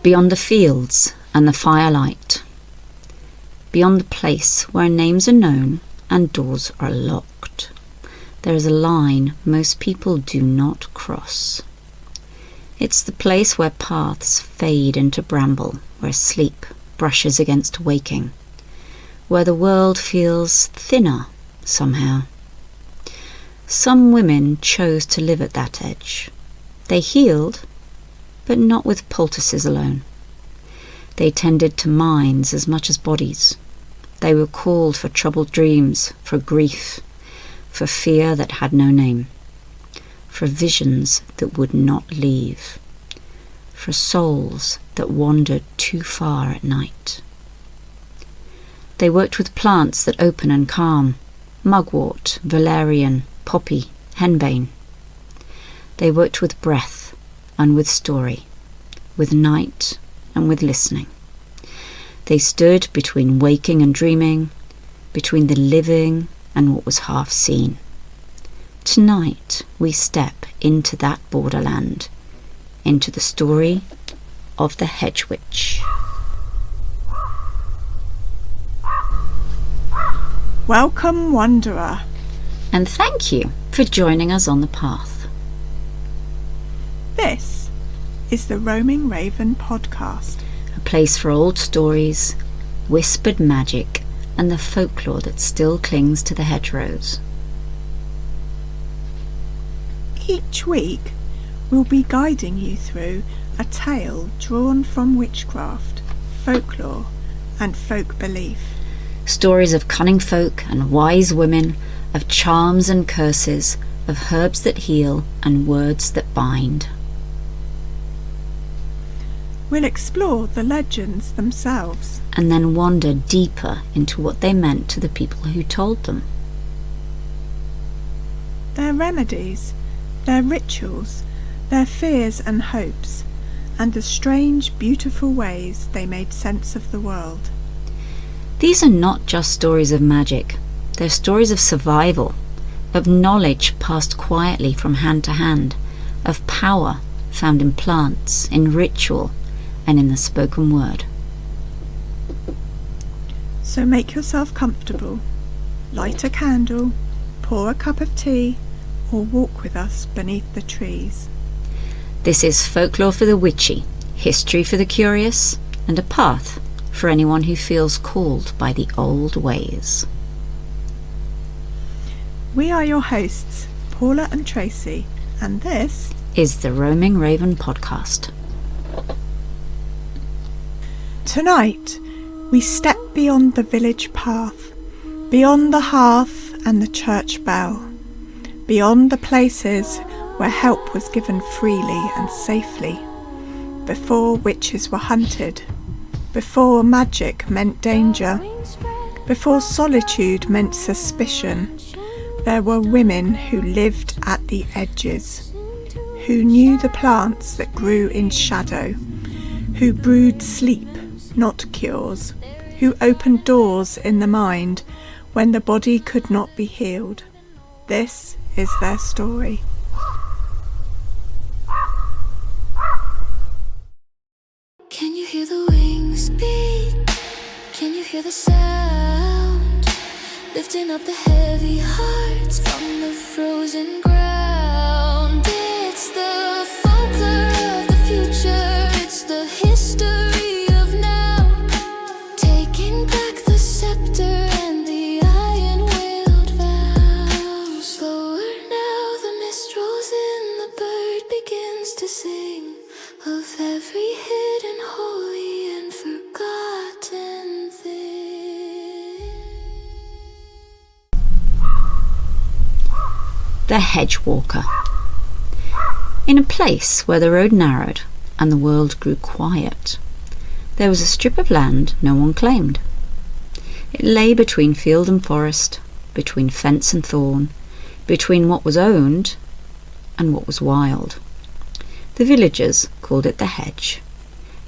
Beyond the fields and the firelight, beyond the place where names are known and doors are locked, there is a line most people do not cross. It's the place where paths fade into bramble, where sleep brushes against waking, where the world feels thinner somehow. Some women chose to live at that edge. They healed, but not with poultices alone. They tended to minds as much as bodies. They were called for troubled dreams, for grief, for fear that had no name, for visions that would not leave, for souls that wandered too far at night. They worked with plants that open and calm, mugwort, valerian, poppy, henbane. They worked with breath and with story, with night and with listening. They stood between waking and dreaming, between the living and what was half seen. Tonight we step into that borderland, into the story of the Hedge Witch. Welcome, wanderer. And thank you for joining us on the path. This is the Roaming Raven podcast. A place for old stories, whispered magic, and the folklore that still clings to the hedgerows. Each week we'll be guiding you through a tale drawn from witchcraft, folklore and folk belief. Stories of cunning folk and wise women, of charms and curses, of herbs that heal and words that bind. We'll explore the legends themselves and then wander deeper into what they meant to the people who told them. Their remedies, their rituals, their fears and hopes, and the strange, beautiful ways they made sense of the world. These are not just stories of magic. They're stories of survival, of knowledge passed quietly from hand to hand, of power found in plants, in ritual, and in the spoken word. So make yourself comfortable, light a candle, pour a cup of tea, or walk with us beneath the trees. This is folklore for the witchy, history for the curious, and a path for anyone who feels called by the old ways. We are your hosts, Paula and Tracy, and this is the Roaming Raven podcast. Tonight, we step beyond the village path, beyond the hearth and the church bell, beyond the places where help was given freely and safely, before witches were hunted, before magic meant danger, before solitude meant suspicion. There were women who lived at the edges, who knew the plants that grew in shadow, who brewed sleep, not cures, who opened doors in the mind when the body could not be healed. This is their story. Can you hear the wings beat? Can you hear the sound? Lifting up the heavy hearts from the frozen ground. It's the folklore of the future. It's the history of now. Taking back the scepter and the iron-willed vow. Slower now, the mist rolls in. The bird begins to sing of every hidden, holy and forgotten thing. The Hedge Walker. In a place where the road narrowed and the world grew quiet, there was a strip of land no one claimed. It lay between field and forest, between fence and thorn, between what was owned and what was wild. The villagers called it the hedge,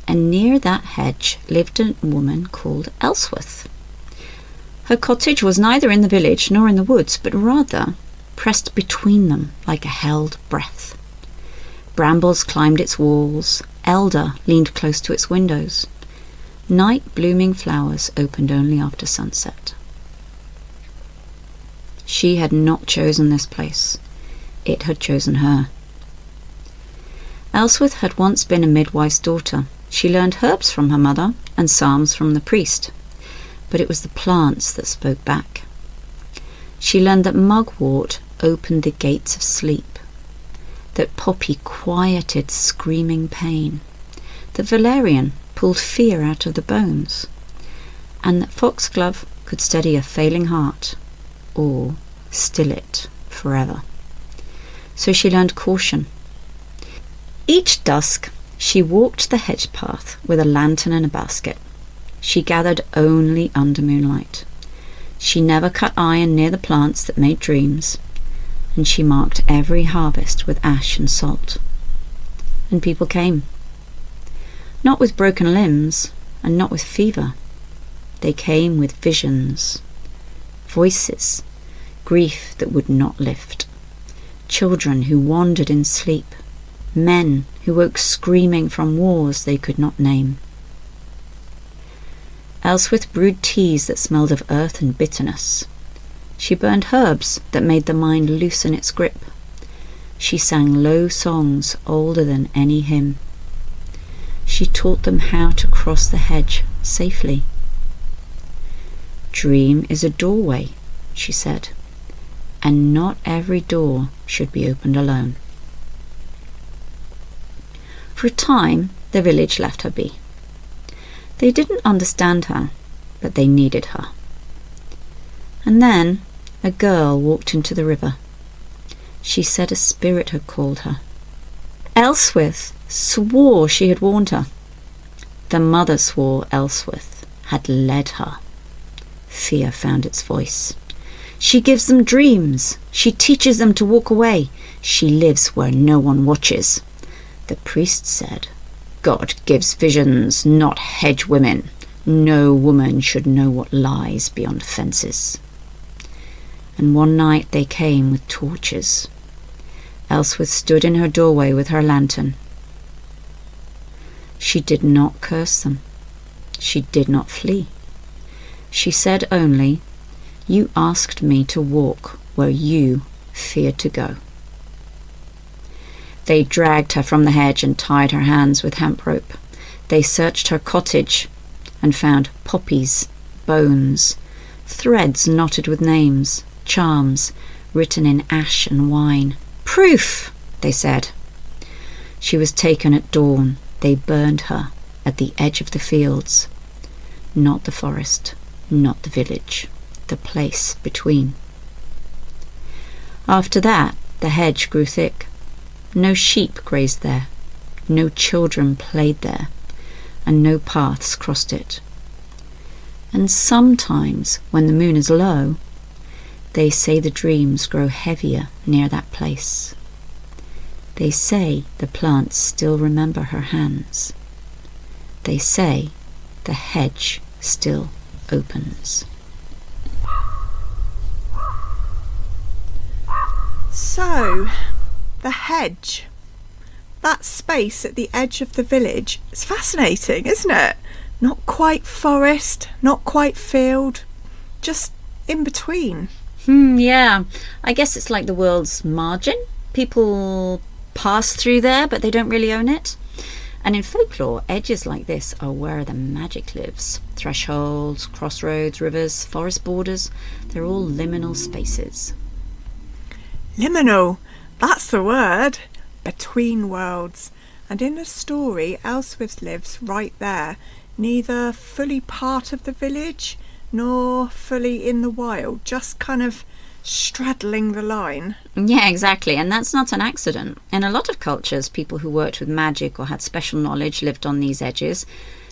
and near that hedge lived a woman called Ellsworth. Her cottage was neither in the village nor in the woods, but rather pressed between them like a held breath. Brambles climbed its walls, elder leaned close to its windows. Night-blooming flowers opened only after sunset. She had not chosen this place. It had chosen her. Elswith had once been a midwife's daughter. She learned herbs from her mother and psalms from the priest, but it was the plants that spoke back. She learned that mugwort opened the gates of sleep, that poppy quieted screaming pain, that valerian pulled fear out of the bones, and that foxglove could steady a failing heart or still it forever. So she learned caution. Each dusk she walked the hedge path with a lantern and a basket. She gathered only under moonlight. She never cut iron near the plants that made dreams, and she marked every harvest with ash and salt. And people came. Not with broken limbs, and not with fever. They came with visions, voices, grief that would not lift, children who wandered in sleep, men who woke screaming from wars they could not name. Elswith brewed teas that smelled of earth and bitterness. She burned herbs that made the mind loosen its grip. She sang low songs older than any hymn. She taught them how to cross the hedge safely. Dream is a doorway, she said, and not every door should be opened alone. For a time, the village left her be. They didn't understand her, but they needed her. And then a girl walked into the river. She said a spirit had called her. Elswith swore she had warned her. The mother swore Elswith had led her. Fear found its voice. She gives them dreams. She teaches them to walk away. She lives where no one watches. The priest said, God gives visions, not hedge women. No woman should know what lies beyond fences. And one night they came with torches. Elswith stood in her doorway with her lantern. She did not curse them. She did not flee. She said only, You asked me to walk where you feared to go. They dragged her from the hedge and tied her hands with hemp rope. They searched her cottage and found poppies, bones, threads knotted with names, charms written in ash and wine. Proof, they said. She was taken at dawn. They burned her at the edge of the fields. Not the forest, not the village, the place between. After that, the hedge grew thick. No sheep grazed there, no children played there, and no paths crossed it. And sometimes, when the moon is low, they say the dreams grow heavier near that place. They say the plants still remember her hands. They say the hedge still opens. So, the hedge. That space at the edge of the village is fascinating, isn't it? Not quite forest, not quite field, just in between. Yeah. I guess it's like the world's margin. People pass through there, but they don't really own it. And in folklore, edges like this are where the magic lives. Thresholds, crossroads, rivers, forest borders, they're all liminal spaces. Liminal, that's the word. Between worlds. And in the story, Elswith lives right there, neither fully part of the village nor fully in the wild, just kind of straddling the line. Yeah, exactly. And that's not an accident. In a lot of cultures, people who worked with magic or had special knowledge lived on these edges,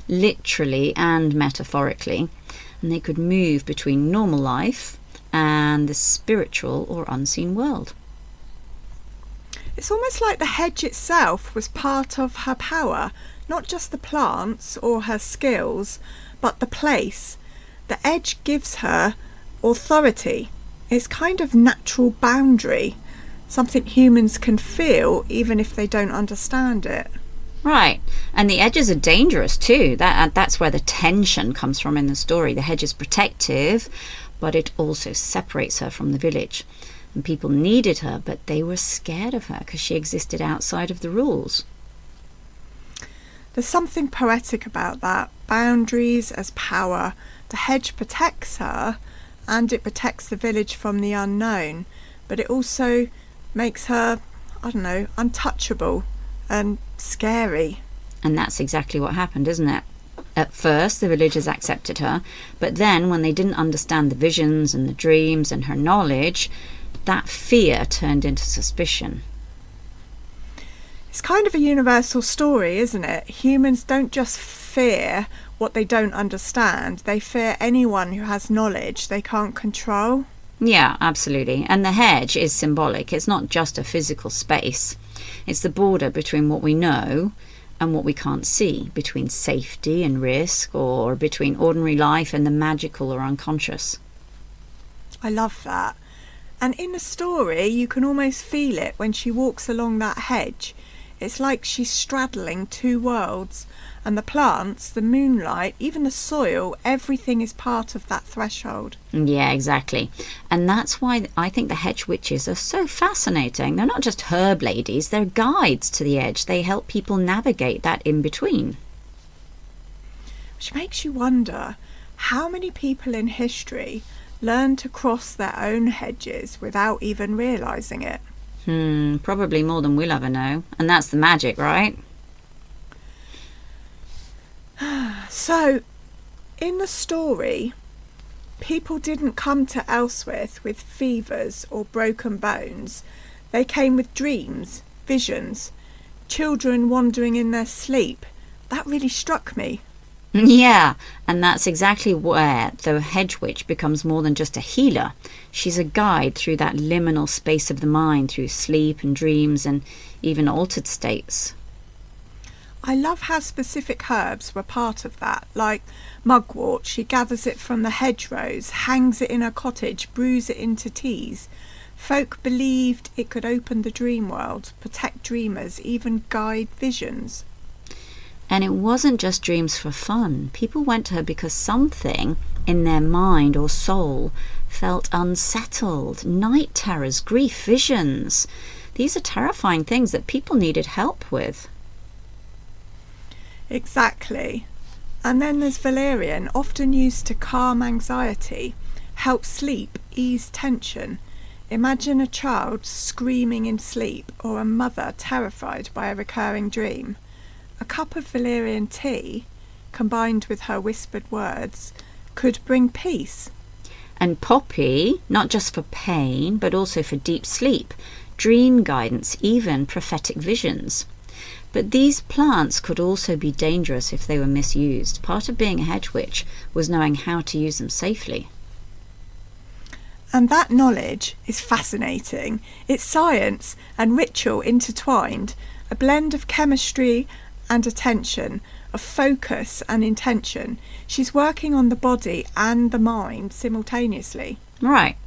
literally and metaphorically. And they could move between normal life and the spiritual or unseen world. It's almost like the hedge itself was part of her power, not just the plants or her skills, but the place. The edge gives her authority. It's kind of natural boundary, something humans can feel even if they don't understand it. Right. And the edges are dangerous too. That's where the tension comes from in the story. The hedge is protective, but it also separates her from the village. And people needed her, but they were scared of her because she existed outside of the rules. There's something poetic about that. Boundaries as power. The hedge protects her, and it protects the village from the unknown, but it also makes her, untouchable and scary. And that's exactly what happened, isn't it? At first, the villagers accepted her, but then when they didn't understand the visions and the dreams and her knowledge, that fear turned into suspicion. It's kind of a universal story, isn't it? Humans don't just fear what they don't understand. They fear anyone who has knowledge they can't control. Yeah, absolutely. And the hedge is symbolic. It's not just a physical space. It's the border between what we know and what we can't see, between safety and risk, or between ordinary life and the magical or unconscious. I love that. And in the story, you can almost feel it when she walks along that hedge. It's like she's straddling two worlds, and the plants, the moonlight, even the soil, everything is part of that threshold. Yeah, exactly. And that's why I think the hedge witches are so fascinating. They're not just herb ladies, they're guides to the edge. They help people navigate that in-between. Which makes you wonder, how many people in history learn to cross their own hedges without even realising it? Probably more than we'll ever know. And that's the magic, right? So, in the story, people didn't come to Ellsworth with fevers or broken bones. They came with dreams, visions, children wandering in their sleep. That really struck me. Yeah, and that's exactly where the hedge witch becomes more than just a healer. She's a guide through that liminal space of the mind, through sleep and dreams and even altered states. I love how specific herbs were part of that, like mugwort. She gathers it from the hedgerows, hangs it in her cottage, brews it into teas. Folk believed it could open the dream world, protect dreamers, even guide visions. And it wasn't just dreams for fun. People went to her because something in their mind or soul felt unsettled. Night terrors, grief, visions. These are terrifying things that people needed help with. Exactly. And then there's valerian, often used to calm anxiety, help sleep, ease tension. Imagine a child screaming in sleep, or a mother terrified by a recurring dream. A cup of valerian tea, combined with her whispered words, could bring peace. And poppy, not just for pain, but also for deep sleep, dream guidance, even prophetic visions. But these plants could also be dangerous if they were misused. Part of being a hedge witch was knowing how to use them safely. And that knowledge is fascinating. It's science and ritual intertwined, a blend of chemistry and attention, of focus and intention. She's working on the body and the mind simultaneously. Right.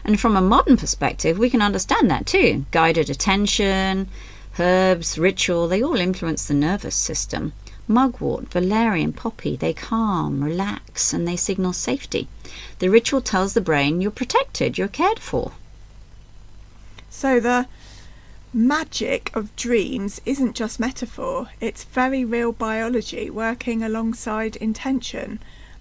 And from a modern perspective, we can understand that too. Guided attention, herbs, ritual, they all influence the nervous system. Mugwort, valerian, poppy, they calm, relax, and they signal safety. The ritual tells the brain you're protected, you're cared for. So the magic of dreams isn't just metaphor, it's very real biology working alongside intention.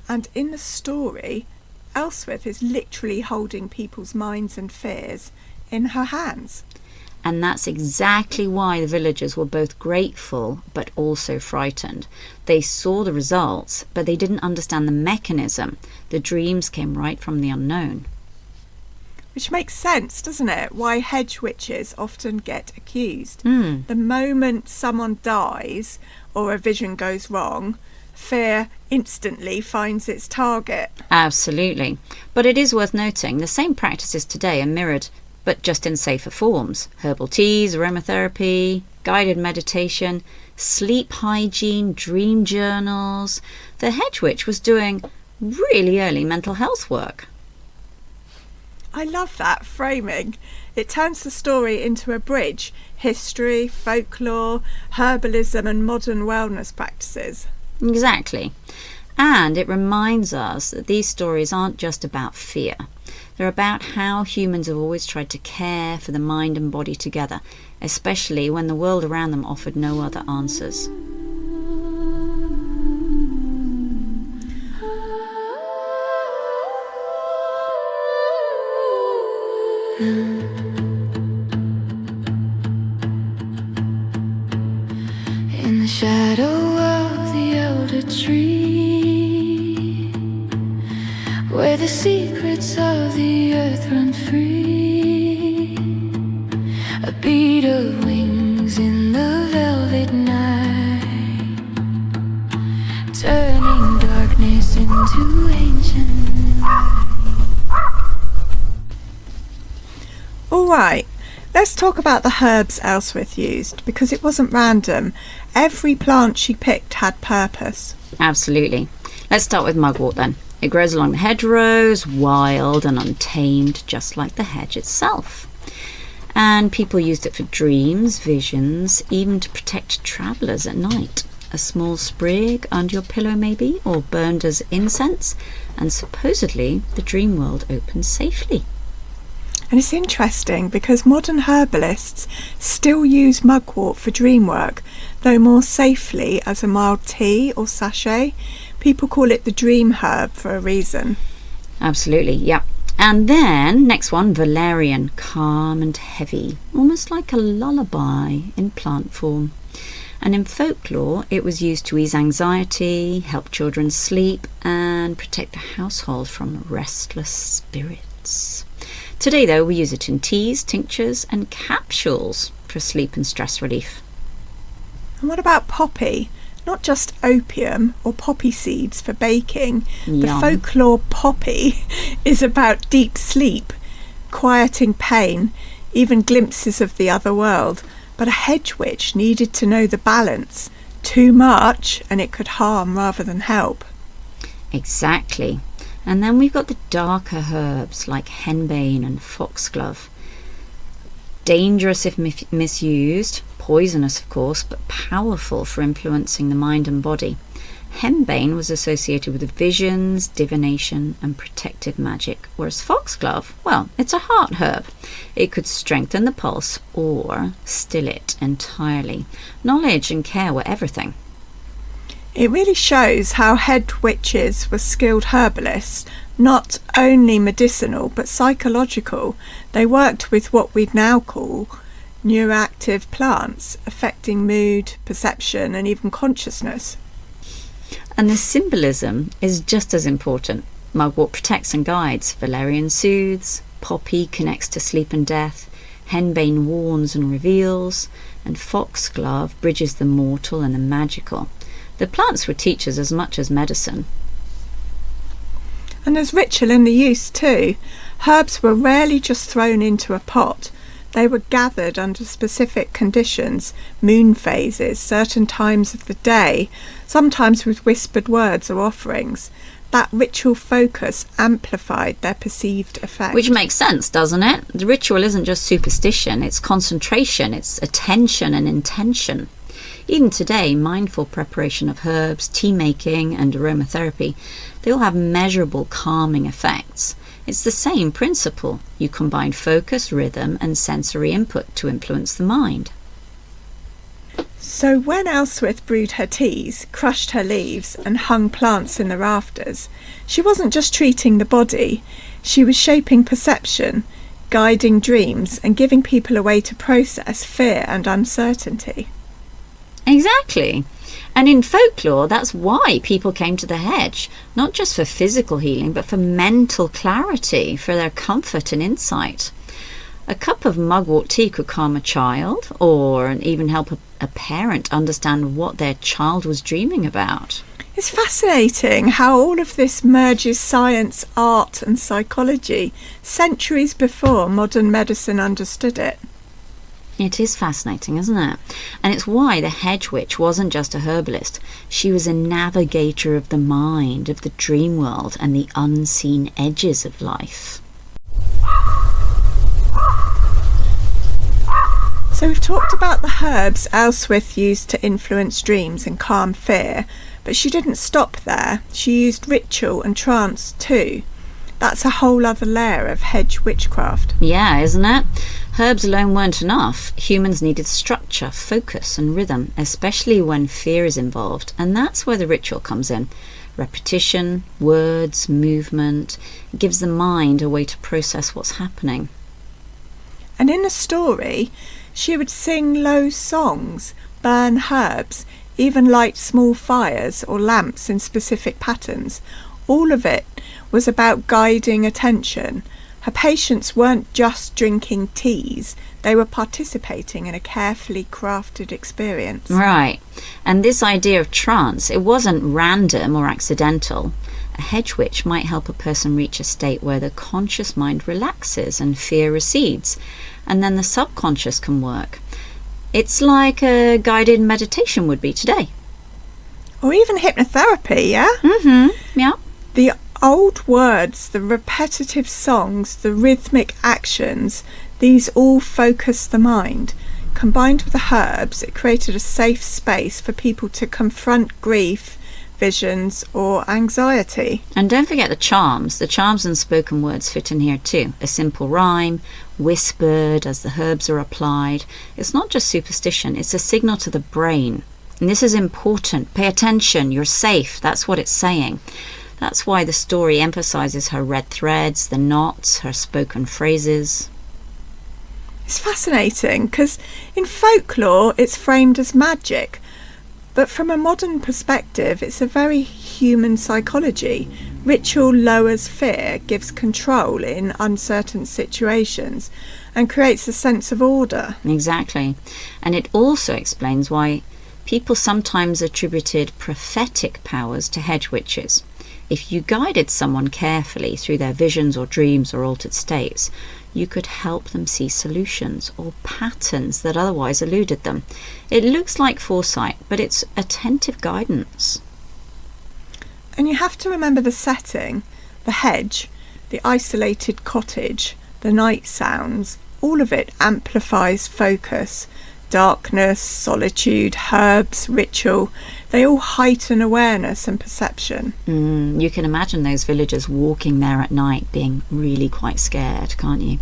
And in the story, Ellsworth is literally holding people's minds and fears in her hands. And that's exactly why the villagers were both grateful but also frightened. They saw the results, but they didn't understand the mechanism. The dreams came right from the unknown. Which makes sense, doesn't it? Why hedge witches often get accused. The moment someone dies or a vision goes wrong, fear instantly finds its target. Absolutely. But it is worth noting the same practices today are mirrored, but just in safer forms. Herbal teas, aromatherapy, guided meditation, sleep hygiene, dream journals. The hedge witch was doing really early mental health work. I love that framing. It turns the story into a bridge: history, folklore, herbalism and modern wellness practices. Exactly. And it reminds us that these stories aren't just about fear. They're about how humans have always tried to care for the mind and body together, especially when the world around them offered no other answers. In the shadow of the elder tree, where the secrets of the earth run free, a beat of wings in the velvet night, turning darkness into ancient light. Alright, let's talk about the herbs Ellsworth used, because it wasn't random. Every plant she picked had purpose. Absolutely. Let's start with mugwort then. It grows along the hedgerows, wild and untamed, just like the hedge itself. And people used it for dreams, visions, even to protect travellers at night. A small sprig under your pillow maybe, or burned as incense, and supposedly the dream world opened safely. And it's interesting because modern herbalists still use mugwort for dream work, though more safely as a mild tea or sachet. People call it the dream herb for a reason. Absolutely, yeah. And then, next one, valerian, calm and heavy, almost like a lullaby in plant form. And in folklore, it was used to ease anxiety, help children sleep, and protect the household from restless spirits. Today, though, we use it in teas, tinctures, and capsules for sleep and stress relief. And what about poppy? Not just opium or poppy seeds for baking. Yum. The folklore poppy is about deep sleep, quieting pain, even glimpses of the other world. But a hedge witch needed to know the balance. Too much and it could harm rather than help. Exactly. And then we've got the darker herbs like henbane and foxglove. Dangerous if misused, poisonous of course, but powerful for influencing the mind and body. Henbane was associated with visions, divination and protective magic, whereas foxglove, well, it's a heart herb. It could strengthen the pulse or still it entirely. Knowledge and care were everything. It really shows how hedge witches were skilled herbalists, not only medicinal but psychological. They worked with what we'd now call neuroactive plants, affecting mood, perception and even consciousness. And the symbolism is just as important. Mugwort protects and guides, valerian soothes, poppy connects to sleep and death, henbane warns and reveals, and foxglove bridges the mortal and the magical. The plants were teachers as much as medicine. And there's ritual in the use too. Herbs were rarely just thrown into a pot. They were gathered under specific conditions, moon phases, certain times of the day, sometimes with whispered words or offerings. That ritual focus amplified their perceived effect. Which makes sense, doesn't it? The ritual isn't just superstition, it's concentration, it's attention and intention. Even today, mindful preparation of herbs, tea making and aromatherapy, they all have measurable calming effects. It's the same principle. You combine focus, rhythm and sensory input to influence the mind. So when Ellsworth brewed her teas, crushed her leaves and hung plants in the rafters, she wasn't just treating the body, she was shaping perception, guiding dreams and giving people a way to process fear and uncertainty. Exactly. And in folklore, that's why people came to the hedge, not just for physical healing, but for mental clarity, for their comfort and insight. A cup of mugwort tea could calm a child, or even help a parent understand what their child was dreaming about. It's fascinating how all of this merges science, art and psychology, centuries before modern medicine understood it. It is fascinating, isn't it? And it's why the Hedge Witch wasn't just a herbalist. She was a navigator of the mind, of the dream world and the unseen edges of life. So we've talked about the herbs Ellsworth used to influence dreams and calm fear, but she didn't stop there. She used ritual and trance too. That's a whole other layer of hedge witchcraft. Yeah, isn't it? Herbs alone weren't enough. Humans needed structure, focus and rhythm, especially when fear is involved. And that's where the ritual comes in. Repetition, words, movement. It gives the mind a way to process what's happening. And in a story, she would sing low songs, burn herbs, even light small fires or lamps in specific patterns. All of it was about guiding attention. Her patients weren't just drinking teas, they were participating in a carefully crafted experience. Right. And this idea of trance, it wasn't random or accidental. A hedge witch might help a person reach a state where the conscious mind relaxes and fear recedes, and then the subconscious can work. It's like a guided meditation would be today. Or even hypnotherapy, yeah? Yeah. The old words, the repetitive songs, the rhythmic actions, these all focus the mind. Combined with the herbs, it created a safe space for people to confront grief, visions or anxiety. And don't forget the charms. The charms and spoken words fit in here too. A simple rhyme, whispered as the herbs are applied. It's not just superstition, it's a signal to the brain. And this is important. Pay attention, you're safe. That's what it's saying. That's why the story emphasises her red threads, the knots, her spoken phrases. It's fascinating because in folklore it's framed as magic, but from a modern perspective it's a very human psychology. Ritual lowers fear, gives control in uncertain situations and creates a sense of order. Exactly. And it also explains why people sometimes attributed prophetic powers to hedge witches. If you guided someone carefully through their visions or dreams or altered states, you could help them see solutions or patterns that otherwise eluded them. It looks like foresight, but it's attentive guidance. And you have to remember the setting, the hedge, the isolated cottage, the night sounds, all of it amplifies focus. Darkness, solitude, herbs, ritual, they all heighten awareness and perception. You can imagine those villagers walking there at night being really quite scared, can't you?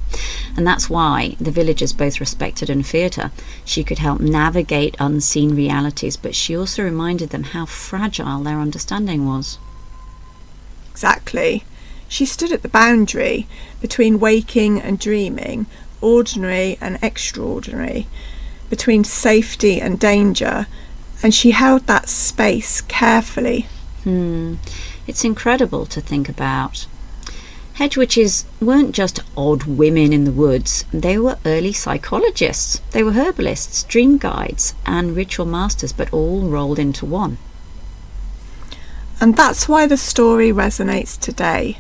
And that's why the villagers both respected and feared her. She could help navigate unseen realities, but she also reminded them how fragile their understanding was. Exactly. She stood at the boundary between waking and dreaming, ordinary and extraordinary, between safety and danger, and she held that space carefully. It's incredible to think about. Hedge witches weren't just odd women in the woods, they were early psychologists. They were herbalists, dream guides and ritual masters, but all rolled into one. And that's why the story resonates today.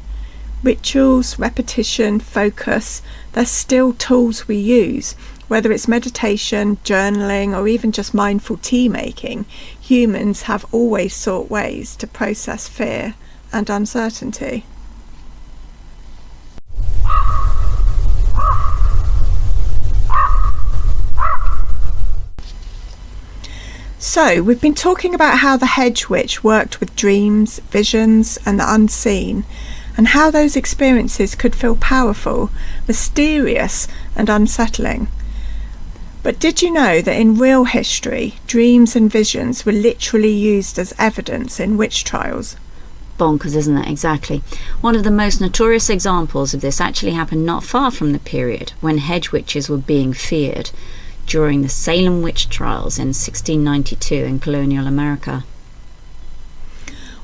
Rituals, repetition, focus, they're still tools we use. Whether it's meditation, journaling, or even just mindful tea making, humans have always sought ways to process fear and uncertainty. So, we've been talking about how the hedge witch worked with dreams, visions, and the unseen, and how those experiences could feel powerful, mysterious, and unsettling. But did you know that in real history, dreams and visions were literally used as evidence in witch trials? Bonkers, isn't it? Exactly. One of the most notorious examples of this actually happened not far from the period when hedge witches were being feared, during the Salem witch trials in 1692 in colonial America.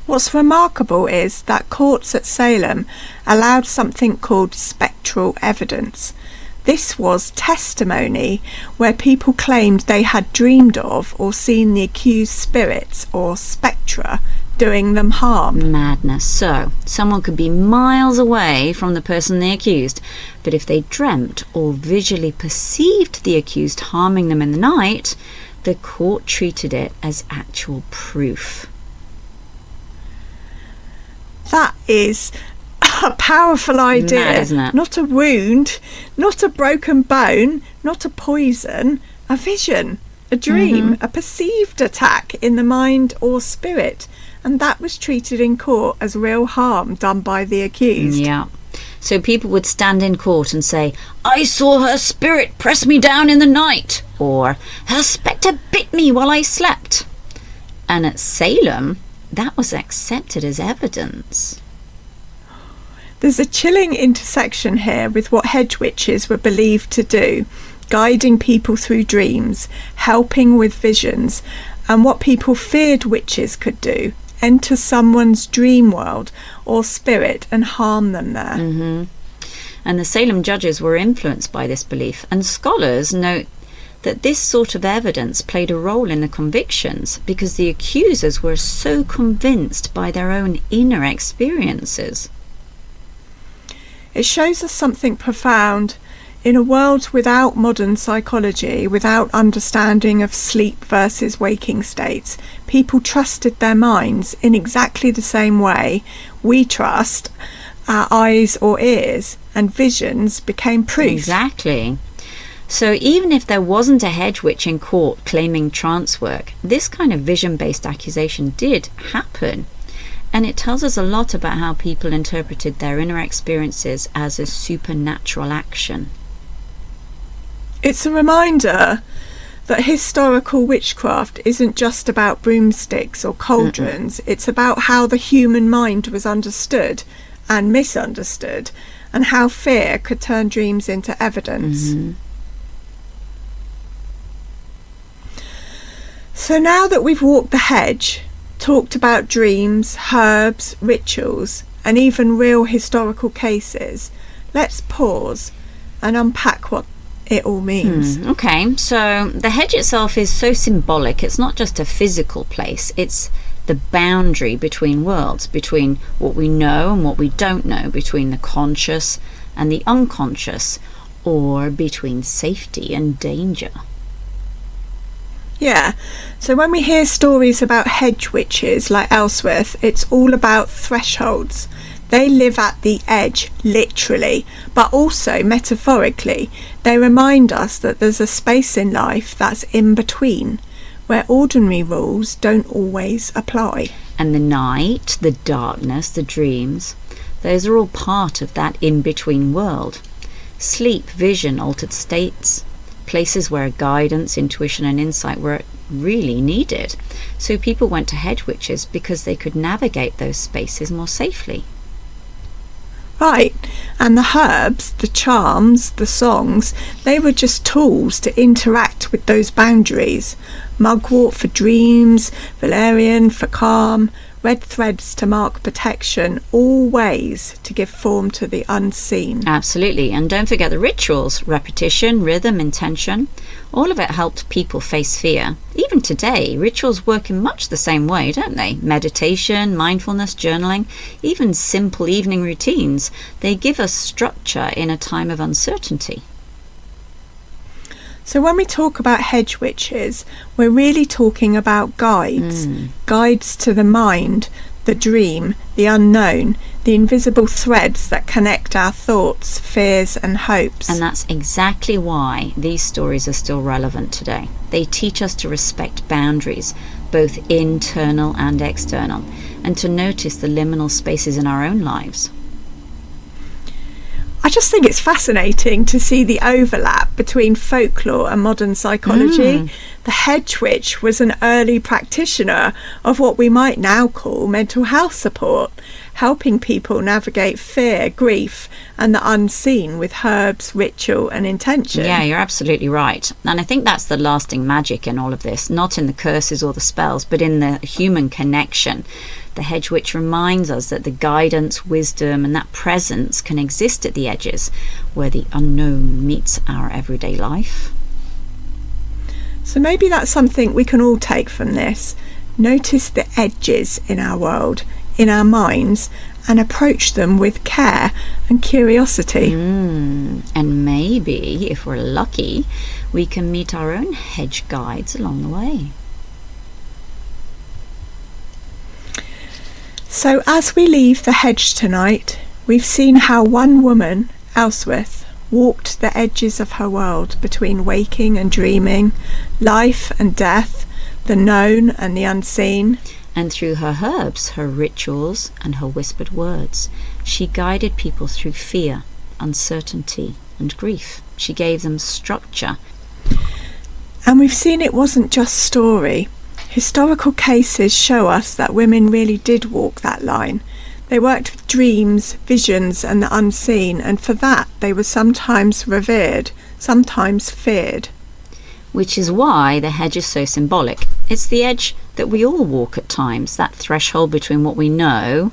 What's remarkable is that courts at Salem allowed something called spectral evidence. This was testimony where people claimed they had dreamed of or seen the accused spirits or spectra doing them harm. Madness. So, someone could be miles away from the person they accused, but if they dreamt or visually perceived the accused harming them in the night, the court treated it as actual proof. That is a powerful idea. Mad, isn't it? Not a wound, not a broken bone, not a poison, a vision, a dream, a perceived attack in the mind or spirit, and that was treated in court as real harm done by the accused. Yeah. So people would stand in court and say, "I saw her spirit press me down in the night," or "Her spectre bit me while I slept." And at Salem, that was accepted as evidence. There's a chilling intersection here with what hedge witches were believed to do, guiding people through dreams, helping with visions, and what people feared witches could do, enter someone's dream world or spirit and harm them there. And the Salem judges were influenced by this belief, and scholars note that this sort of evidence played a role in the convictions because the accusers were so convinced by their own inner experiences. It shows us something profound. In a world without modern psychology, without understanding of sleep versus waking states, people trusted their minds in exactly the same way we trust our eyes or ears, and visions became proof. Exactly. So even if there wasn't a hedge witch in court claiming trance work, this kind of vision-based accusation did happen. And it tells us a lot about how people interpreted their inner experiences as a supernatural action. It's a reminder that historical witchcraft isn't just about broomsticks or cauldrons. It's about how the human mind was understood and misunderstood, and how fear could turn dreams into evidence. So now that we've walked the hedge, talked about dreams, herbs, rituals, and even real historical cases, let's pause and unpack what it all means. Okay, so the hedge itself is so symbolic. It's not just a physical place, it's the boundary between worlds, between what we know and what we don't know, between the conscious and the unconscious, or between safety and danger. Yeah, so when we hear stories about hedge witches like Ellsworth, it's all about thresholds. They live at the edge, literally, but also metaphorically. They remind us that there's a space in life that's in between, where ordinary rules don't always apply. And the night, the darkness, the dreams, those are all part of that in-between world. Sleep, vision, altered states, places where guidance, intuition and insight were really needed. So people went to hedge witches because they could navigate those spaces more safely. Right, and the herbs, the charms, the songs, they were just tools to interact with those boundaries. Mugwort for dreams, valerian for calm, red threads to mark protection, all ways to give form to the unseen. Absolutely, and don't forget the rituals, repetition, rhythm, intention. All of it helped people face fear. Even today, rituals work in much the same way, don't they? Meditation, mindfulness, journaling, even simple evening routines. They give us structure in a time of uncertainty. So when we talk about hedge witches, we're really talking about guides. Guides to the mind, the dream, the unknown, the invisible threads that connect our thoughts, fears and hopes. And that's exactly why these stories are still relevant today. They teach us to respect boundaries, both internal and external, and to notice the liminal spaces in our own lives. I just think it's fascinating to see the overlap between folklore and modern psychology. The hedge witch was an early practitioner of what we might now call mental health support, helping people navigate fear, grief and the unseen with herbs, ritual and intention. Yeah, you're absolutely right. And I think that's the lasting magic in all of this, not in the curses or the spells, but in the human connection. The hedge witch reminds us that the guidance, wisdom and that presence can exist at the edges where the unknown meets our everyday life. So maybe that's something we can all take from this. Notice the edges in our world, in our minds, and approach them with care and curiosity. And maybe, if we're lucky, we can meet our own hedge guides along the way. So as we leave the hedge tonight, we've seen how one woman, Ellsworth, walked the edges of her world between waking and dreaming, life and death, the known and the unseen. And through her herbs, her rituals, and her whispered words, she guided people through fear, uncertainty, and grief. She gave them structure. And we've seen it wasn't just story. Historical cases show us that women really did walk that line. They worked with dreams, visions, and the unseen, and for that they were sometimes revered, sometimes feared. Which is why the hedge is so symbolic. It's the edge that we all walk at times, that threshold between what we know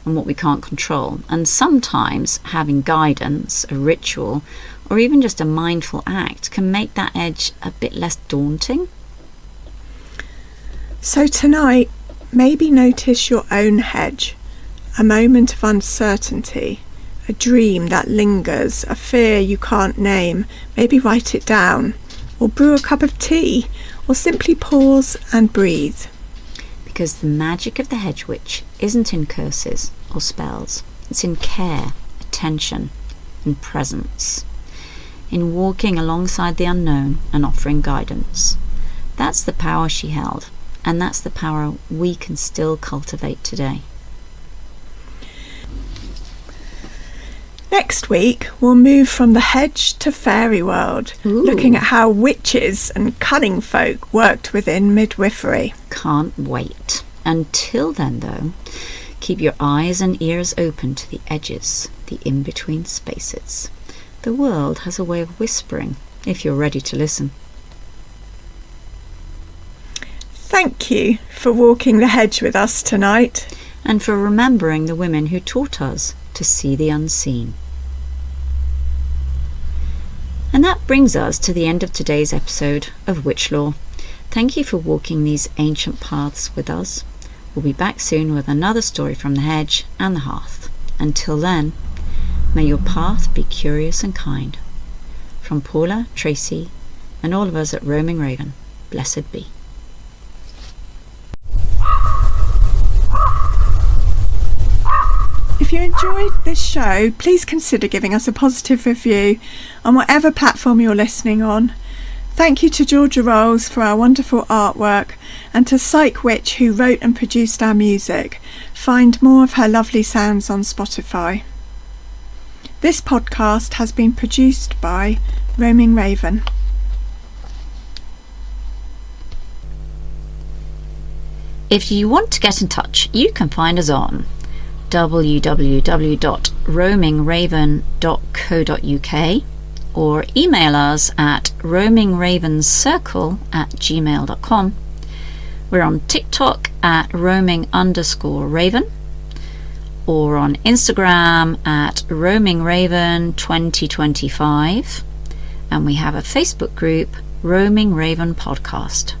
and what we can't control. And sometimes having guidance, a ritual, or even just a mindful act can make that edge a bit less daunting. So tonight, maybe notice your own hedge, a moment of uncertainty, a dream that lingers, a fear you can't name. Maybe write it down, or brew a cup of tea, or simply pause and breathe. Because the magic of the Hedge Witch isn't in curses or spells. It's in care, attention, and presence. In walking alongside the unknown and offering guidance. That's the power she held, and that's the power we can still cultivate today. Next week, we'll move from the hedge to fairy world, looking at how witches and cunning folk worked within midwifery. Can't wait. Until then, though, keep your eyes and ears open to the edges, the in-between spaces. The world has a way of whispering, if you're ready to listen. Thank you for walking the hedge with us tonight. And for remembering the women who taught us to see the unseen. And that brings us to the end of today's episode of Witch Lore. Thank you for walking these ancient paths with us. We'll be back soon with another story from the hedge and the hearth. Until then, may your path be curious and kind. From Paula, Tracy, and all of us at Roaming Raven, blessed be. If you enjoyed this show, please consider giving us a positive review on whatever platform you're listening on. Thank you to Georgia Rolls for our wonderful artwork, and to Psych Witch, who wrote and produced our music. Find more of her lovely sounds on Spotify. This podcast has been produced by Roaming Raven. If you want to get in touch, you can find us on www.roamingraven.co.uk or email us at roamingravenscircle@gmail.com. We're on TikTok at roaming_raven or on Instagram at roamingraven2025, and we have a Facebook group, Roaming Raven Podcast.